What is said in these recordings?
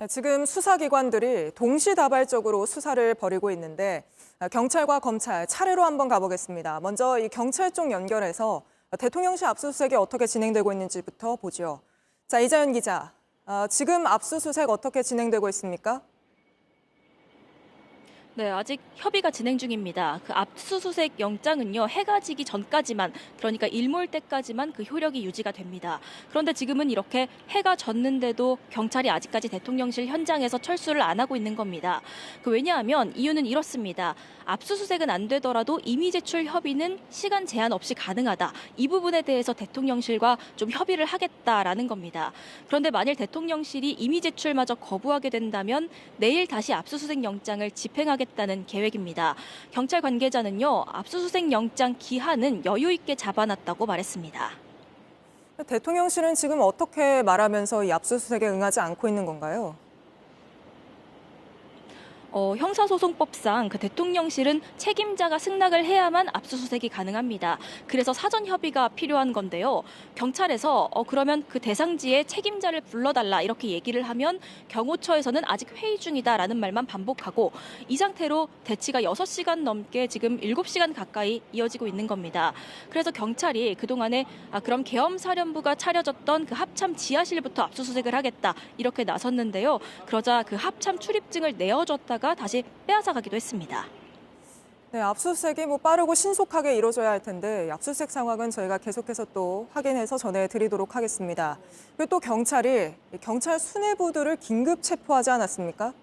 지금 수사기관들이 동시다발적으로 수사를 벌이고 있는데 경찰과 검찰 차례로 한번 가보겠습니다. 먼저 이 경찰 쪽 연결해서 대통령실 압수수색이 어떻게 진행되고 있는지부터 보죠. 자, 이자연 기자, 지금 압수수색 어떻게 진행되고 있습니까? 네, 아직 협의가 진행 중입니다. 그 압수수색 영장은요, 해가 지기 전까지만, 그러니까 일몰 때까지만 그 효력이 유지가 됩니다. 그런데 지금은 이렇게 해가 졌는데도 경찰이 아직까지 대통령실 현장에서 철수를 안 하고 있는 겁니다. 왜냐하면 이유는 이렇습니다. 압수수색은 안 되더라도 이미 제출 협의는 시간 제한 없이 가능하다. 이 부분에 대해서 대통령실과 좀 협의를 하겠다라는 겁니다. 그런데 만일 대통령실이 이미 제출마저 거부하게 된다면 내일 다시 압수수색 영장을 집행하겠다는 계획입니다. 경찰 관계자는요, 압수수색 영장 기한은 여유 있게 잡아놨다고 말했습니다. 대통령실은 지금 어떻게 말하면서 이 압수수색에 응하지 않고 있는 건가요? 형사소송법상 그 대통령실은 책임자가 승낙을 해야만 압수수색이 가능합니다. 그래서 사전 협의가 필요한 건데요. 경찰에서 그러면 그 대상지에 책임자를 불러달라 이렇게 얘기를 하면 경호처에서는 아직 회의 중이다라는 말만 반복하고 이 상태로 대치가 6시간 넘게 지금 7시간 가까이 이어지고 있는 겁니다. 그래서 경찰이 그동안에 그럼 계엄사령부가 차려졌던 그 합참 지하실부터 압수수색을 하겠다 이렇게 나섰는데요. 그러자 그 합참 출입증을 내어줬다가 다시 빼앗아 가기도 했습니다. 네, 압수수색이 빠르고 신속하게 이루어져야 할 텐데 압수수색 상황은 저희가 계속해서 또 확인해서 전해드리도록 하겠습니다. 그리고 또 경찰이 경찰 수뇌부들을 긴급 체포하지 않았습니까?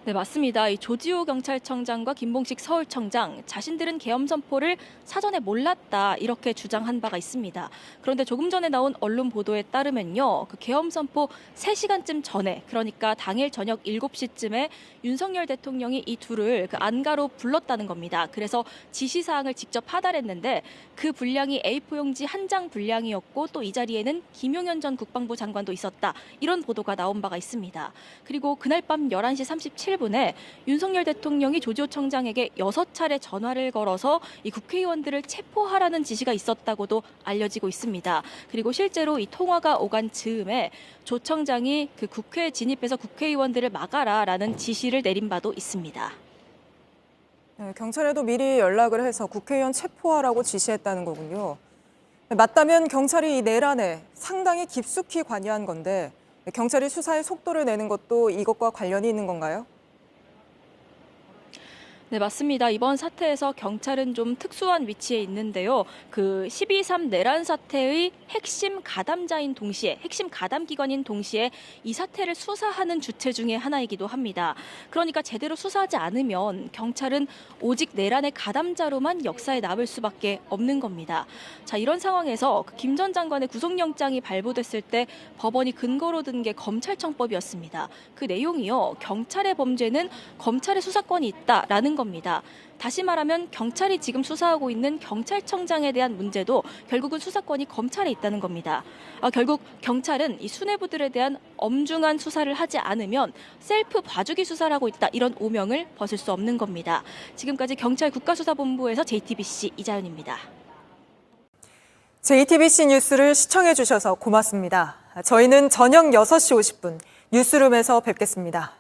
네, 맞습니다. 이 조지호 경찰청장과 김봉식 서울청장 자신들은 계엄 선포를 사전에 몰랐다 이렇게 주장한 바가 있습니다. 그런데 조금 전에 나온 언론 보도에 따르면요. 그 계엄 선포 3시간쯤 전에 그러니까 당일 저녁 7시쯤에 윤석열 대통령이 이 둘을 그 안가로 불렀다는 겁니다. 그래서 지시사항을 직접 하달했는데 그 분량이 A4 용지 한 장 분량이었고 또 이 자리에는 김용현 전 국방부 장관도 있었다. 이런 보도가 나온 바가 있습니다. 그리고 그날 밤 11시 37분에 윤석열 대통령이 조지호 청장에게 6차례 전화를 걸어서 이 국회의원들을 체포하라는 지시가 있었다고도 알려지고 있습니다. 그리고 실제로 이 통화가 오간 즈음에 조 청장이 그 국회에 진입해서 국회의원들을 막아라라는 지시를 내린 바도 있습니다. 네, 경찰에도 미리 연락을 해서 국회의원 체포하라고 지시했다는 거군요. 맞다면 경찰이 이 내란에 상당히 깊숙이 관여한 건데 경찰이 수사의 속도를 내는 것도 이것과 관련이 있는 건가요? 네, 맞습니다. 이번 사태에서 경찰은 좀 특수한 위치에 있는데요. 그 12.3 내란 사태의 핵심 가담자인 동시에, 핵심 가담기관인 동시에 이 사태를 수사하는 주체 중에 하나이기도 합니다. 그러니까 제대로 수사하지 않으면 경찰은 오직 내란의 가담자로만 역사에 남을 수밖에 없는 겁니다. 자, 이런 상황에서 김 전 장관의 구속영장이 발부됐을 때 법원이 근거로 든 게 검찰청법이었습니다. 그 내용이요. 경찰의 범죄는 검찰의 수사권이 있다라는 겁니다. 다시 말하면 경찰이 지금 수사하고 있는 경찰청장에 대한 문제도 결국은 수사권이 검찰에 있다는 겁니다. 결국 경찰은 이 수뇌부들에 대한 엄중한 수사를 하지 않으면 셀프 봐주기 수사를 하고 있다. 이런 오명을 벗을 수 없는 겁니다. 지금까지 경찰 국가수사본부에서 JTBC 이자연입니다. JTBC 뉴스를 시청해 주셔서 고맙습니다. 저희는 저녁 6시 50분 뉴스룸에서 뵙겠습니다.